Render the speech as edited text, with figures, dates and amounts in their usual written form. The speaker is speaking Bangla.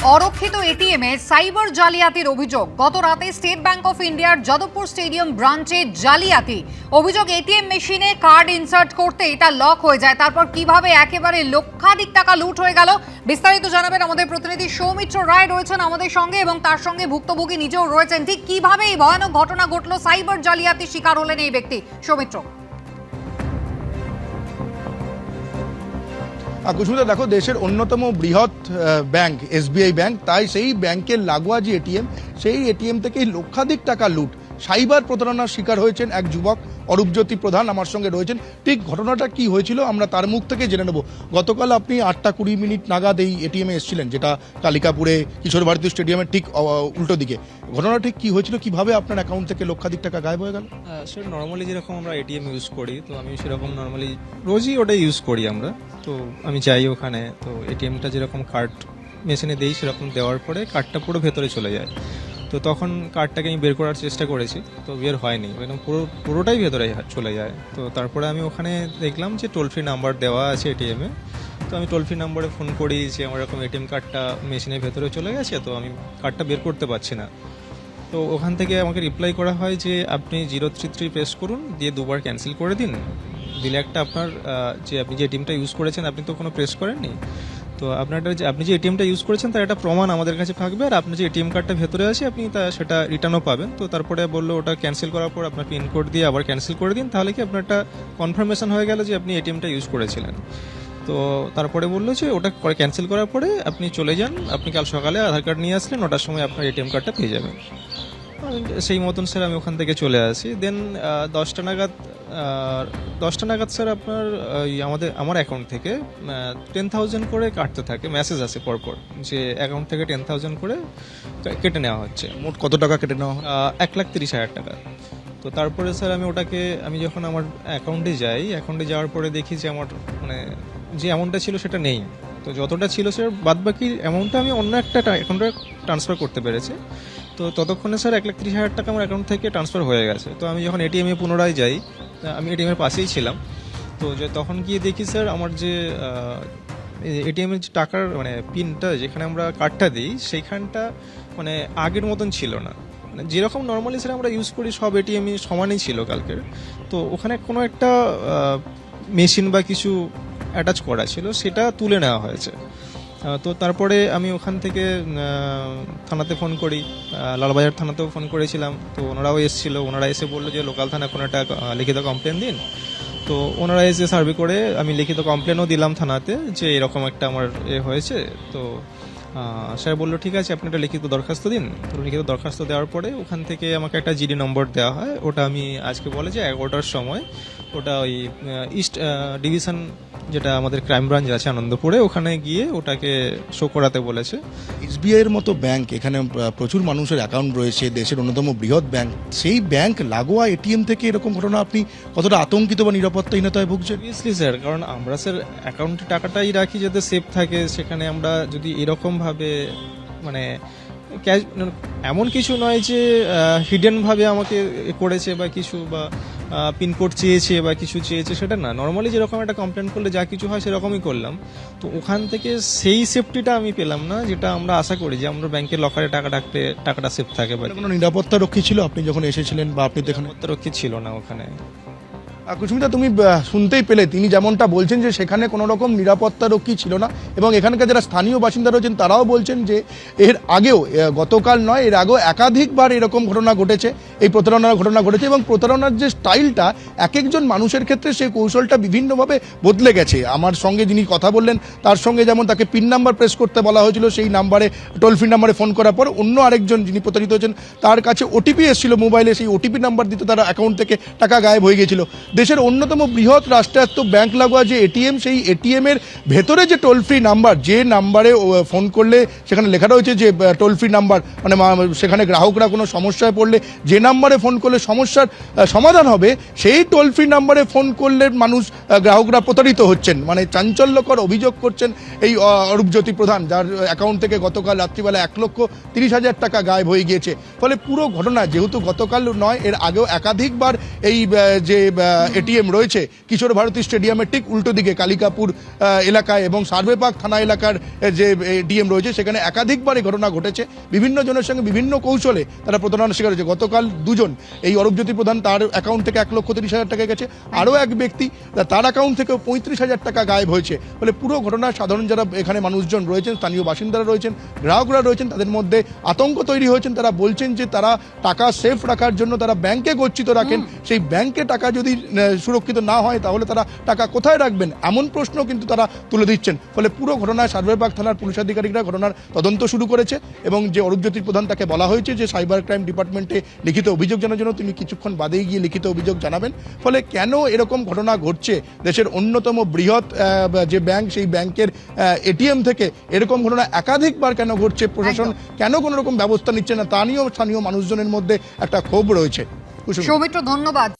অরক্ষিত এটিএমে সাইবার জালিয়াতির অভিযোগ। গত রাতে স্টেট ব্যাংক অফ ইন্ডিয়ার যাদবপুর স্টেডিয়াম ব্রাঞ্চে জালিয়াতি অভিযোগ। এটিএম মেশিনে কার্ড ইনসার্ট করতেই তা লক হয়ে যায়। তারপর কিভাবে একেবারে লক্ষাধিক টাকা লুট হয়ে গেল, বিস্তারিত জানাবেন আমাদের প্রতিনিধি সৌমিত্র রায় রয়েছেন আমাদের সঙ্গে, এবং তার সঙ্গে ভুক্তভোগী নিজেও রয়েছেন। ঠিক কিভাবে এই ভয়ানক ঘটনা ঘটলো, সাইবার জালিয়াতির শিকার হলেন এই ব্যক্তি? সৌমিত্র। কুসুমিতা, দেখো, দেশের অন্যতম বৃহৎ ব্যাংক এসবিআই ব্যাংক, তাই সেই ব্যাংকের লাগোয়া যে এটিএম, সেই এটিএম থেকেই লক্ষাধিক টাকা লুট। সাইবার প্রতারণার শিকার হয়েছেন এক যুবক, অরূপজ্যোতি প্রধান আমার সঙ্গে রয়েছেন। ঠিক ঘটনাটা কি হয়েছিল আমরা তার মুখ থেকে জেনে নেব। গতকাল আপনি 8:20 নাগাদ এই এটিএমে এসেছিলেন, যেটা কালিকাপুরে কিশোর ভারতী স্টেডিয়ামের ঠিক উল্টো দিকে। ঘটনা ঠিক কি হয়েছিল, কিভাবে আপনার অ্যাকাউন্ট থেকে লক্ষাধিক টাকা গায়েব হয়ে গেল? স্যার, নর্মালি যেরকম আমরা এটিএম ইউজ করি, তো আমি সেরকম নর্মালি রোজই ওটা ইউজ করি আমরা। তো আমি যাই ওখানে, তো এটিএমটা যেরকম কার্ড মেশিনে দিই সেরকম দেওয়ার পরে কার্ডটা পুরো ভেতরে চলে যায়। তো তখন কার্ডটাকে আমি বের করার চেষ্টা করেছি, তো বের হয়নি, একদম পুরোটাই ভেতরে চলে যায়। তো তারপরে আমি ওখানে দেখলাম যে টোল ফ্রি নাম্বার দেওয়া আছে এটিএমে। তো আমি টোল ফ্রি নাম্বারে ফোন করি যে আমার এরকম এটিএম কার্ডটা মেশিনের ভেতরে চলে গেছে, তো আমি কার্ডটা বের করতে পারছি না। তো ওখান থেকে আমাকে রিপ্লাই করা হয় যে আপনি 033 প্রেস করুন, দিয়ে দুবার ক্যান্সেল করে দিন। দিলে একটা আপনার আপনি যে এটিএমটা ইউজ করেছেন আপনি তো কোনো প্রেস করেননি, তো আপনি যে এটিএমটা ইউজ করেছেন তার একটা প্রমাণ আমাদের কাছে থাকবে, আর আপনার যে এটিএম কার্ডটা ভেতরে আছে আপনি সেটা রিটার্নও পাবেন। তো তারপরে বললো ওটা ক্যান্সেল করার পর আপনার পিন কোড দিয়ে আবার ক্যান্সেল করে দিন, তাহলে কি আপনার একটা কনফার্মেশন হয়ে গেল যে আপনি এটিএমটা ইউজ করেছিলেন। তো তারপরে বললো যে ওটা ক্যান্সেল করার পরে আপনি চলে যান, আপনি কাল সকালে আধার কার্ড নিয়ে আসলেন, ওটার সময় আপনার এটিএম কার্ডটা পেয়ে যাবেন। সেই মতন স্যার আমি ওখান থেকে চলে আসি। দেন 10টা নাগাদ স্যার আপনার আমার অ্যাকাউন্ট থেকে 10,000 করে কাটতে থাকে, মেসেজ আসে পরপর যে অ্যাকাউন্ট থেকে 10,000 করে কেটে নেওয়া হচ্ছে। মোট কত টাকা কেটে নেওয়া হয়? 1,30,000 টাকা। তো তারপরে স্যার আমি যখন আমার অ্যাকাউন্টে যাওয়ার পরে দেখি যে আমার যে অ্যামাউন্টটা ছিল সেটা নেই। তো যতটা ছিল স্যার বাদবাকি অ্যামাউন্টটা আমি অন্য একটা অ্যাকাউন্টে ট্রান্সফার করতে পেরেছি। তো ততক্ষণে স্যার 1,30,000 টাকা আমার অ্যাকাউন্ট থেকে ট্রান্সফার হয়ে গেছে। তো আমি যখন এটিএমে পুনরায় যাই, আমি এটিএমের পাশেই ছিলাম, তো তখন গিয়ে দেখি স্যার আমার যে এটিএমের যে টাকার পিনটা যেখানে আমরা কার্ডটা দিই সেইখানটা আগের মতন ছিল না। যেরকম নর্মালি স্যার আমরা ইউজ করি সব এটিএমই সমানই ছিল কালকের। তো ওখানে কোনো একটা মেশিন বা কিছু অ্যাটাচ করা ছিল, সেটা তুলে নেওয়া হয়েছে। তো তারপরে আমি ওখান থেকে থানাতে ফোন করি, লালবাজার থানাতেও ফোন করেছিলাম। তো ওনারাও এসেছিলো, ওনারা এসে বললো যে লোকাল থানা কোনো একটা লিখিত কমপ্লেন দিন। তো ওনারা এসে সার্ভে করে আমি লিখিত কমপ্লেনও দিলাম থানাতে যে এরকম একটা আমার হয়েছে। তো স্যার বললো ঠিক আছে আপনি একটা লিখিত দরখাস্ত দিন। তো লিখিত দরখাস্ত দেওয়ার পরে ওখান থেকে আমাকে একটা জিডি নম্বর দেওয়া হয়। ওটা আমি আজকে বলে যে 11টার সময় ওটা ওই ইস্ট ডিভিশন, যেটা আমাদের ক্রাইম ব্রাঞ্চ আছে আনন্দপুরে, ওখানে গিয়ে ওটাকে শো করাতে বলেছে। এসবিআই এর মতো ব্যাংক, এখানে প্রচুর মানুষের অ্যাকাউন্ট রয়েছে, দেশের অন্যতম বৃহৎ ব্যাংক, সেই ব্যাংক লাগোয়া এটিএম থেকে এরকম ঘটনা, আপনি কতটা আতঙ্কিত বা নিরাপত্তাহীনতায় ভুগছেন? অবভিয়াসলি স্যার, কারণ আমরা স্যার অ্যাকাউন্টে টাকাটাই রাখি যাতে সেফ থাকে, সেখানে আমরা যদি এরকমভাবে ক্যাশ, এমন কিছু নয় যে হিডেনভাবে আমাকে করেছে বা কিছু, বা পিনকোড চেয়েছে বা কিছু চেয়েছে, সেটা না। নর্মালি যেরকম একটা কমপ্লেন করলে যা কিছু হয় সেরকমই করলাম। তো ওখান থেকে সেই সেফটিটা আমি পেলাম না, যেটা আমরা আশা করি যে আমরা ব্যাংকের লকারে টাকা রাখতে টাকাটা সেফ থাকে। বা কোনো নিরাপত্তা রক্ষী ছিল আপনি যখন এসেছিলেন, বা আপনি তো এখানে? নিরাপত্তা রক্ষী ছিল না ওখানে। কুসুমিতা, তুমি শুনতেই পেলে তিনি যেমনটা বলছেন যে সেখানে কোনো রকম নিরাপত্তা রক্ষী ছিল না, এবং এখানকার যারা স্থানীয় বাসিন্দা রয়েছেন তারাও বলছেন যে এর আগেও, গতকাল নয় এর আগেও একাধিকবার এরকম ঘটনা ঘটেছে, এই প্রতারণার ঘটনা ঘটেছে, এবং প্রতারণার যে স্টাইলটা এক একজন মানুষের ক্ষেত্রে সেই কৌশলটা বিভিন্নভাবে বদলে গেছে। আমার সঙ্গে যিনি কথা বললেন তার সঙ্গে যেমন তাকে পিন নাম্বার প্রেস করতে বলা হয়েছিল, সেই নাম্বারে টোল ফ্রি নাম্বারে ফোন করার পর অন্য আরেকজন যিনি প্রতারিত হয়েছেন তার কাছে ওটিপি এসেছিল মোবাইলে, সেই ওটিপি নাম্বার দিতে তার অ্যাকাউন্ট থেকে টাকা গায়েব হয়ে গিয়েছিল। দেশের অন্যতম বৃহৎ রাষ্ট্রায়ত্ত ব্যাংক লাগোয়া যে এটিএম, সেই এটিএমের ভেতরে যে টোল ফ্রি নাম্বার, যে নাম্বারে ফোন করলে সেখানে লেখা রয়েছে যে টোল ফ্রি নাম্বার, সেখানে গ্রাহকরা কোনো সমস্যায় পড়লে যে নাম্বারে ফোন করলে সমস্যার সমাধান হবে, সেই টোল ফ্রি নাম্বারে ফোন করলে মানুষ গ্রাহকরা প্রতারিত হচ্ছেন। মানে চাঞ্চল্যকর অভিযোগ করছেন এই অরূপজ্যোতি প্রধান, যার অ্যাকাউন্ট থেকে গতকাল রাত্রিবেলা 1,30,000 টাকা গায়েব হয়ে গিয়েছে। ফলে পুরো ঘটনা যেহেতু গতকাল নয়, এর আগেও একাধিকবার এই যে এটিএম রয়েছে কিশোর ভারতী স্টেডিয়ামের ঠিক উল্টো দিকে কালিকাপুর এলাকায় এবং সার্ভেপাক থানা এলাকার যে এটিএম রয়েছে সেখানে একাধিকবার এই ঘটনা ঘটেছে। বিভিন্ন জনের সঙ্গে বিভিন্ন কৌশলে তারা প্রতারণার শিকার হয়েছে। গতকাল দুজন, এই অরূপজ্যোতি প্রধান তার অ্যাকাউন্ট থেকে 1,30,000 টাকা গেছে, আরও এক ব্যক্তি তার অ্যাকাউন্ট থেকেও 35,000 টাকা গায়েব হয়েছে। ফলে পুরো ঘটনা সাধারণ যারা এখানে মানুষজন রয়েছেন, স্থানীয় বাসিন্দারা রয়েছেন, গ্রাহকরা রয়েছেন, তাদের মধ্যে আতঙ্ক তৈরি হয়েছেন। তারা বলছেন যে তারা টাকা সেফ রাখার জন্য তারা ব্যাংকে গচ্ছিত রাখেন, সেই ব্যাংকে টাকা যদি সুরক্ষিত না হয় তাহলে তারা টাকা কোথায় রাখবেন, এমন প্রশ্ন কিন্তু তারা তুলে দিচ্ছেন। ফলে পুরো ঘটনায় সার্ভেবাগ থানার পুলিশ আধিকারিকরা ঘটনার তদন্ত শুরু করেছে এবং যে অরূপজ্যোতি প্রধান তাকে বলা হয়েছে যে সাইবার ক্রাইম ডিপার্টমেন্টে লিখিত অভিযোগ জানার জন্য তিনি কিছুক্ষণ বাদেই গিয়ে লিখিত অভিযোগ জানাবেন। ফলে কেন এরকম ঘটনা ঘটছে, দেশের অন্যতম বৃহৎ যে ব্যাংক সেই ব্যাংকের এটিএম থেকে এরকম ঘটনা একাধিকবার কেন ঘটছে, প্রশাসন কেন কোনো রকম ব্যবস্থা নিচ্ছে না, তা নিয়েও স্থানীয় মানুষজনের মধ্যে একটা ক্ষোভ রয়েছে। সৌমিত্র, ধন্যবাদ।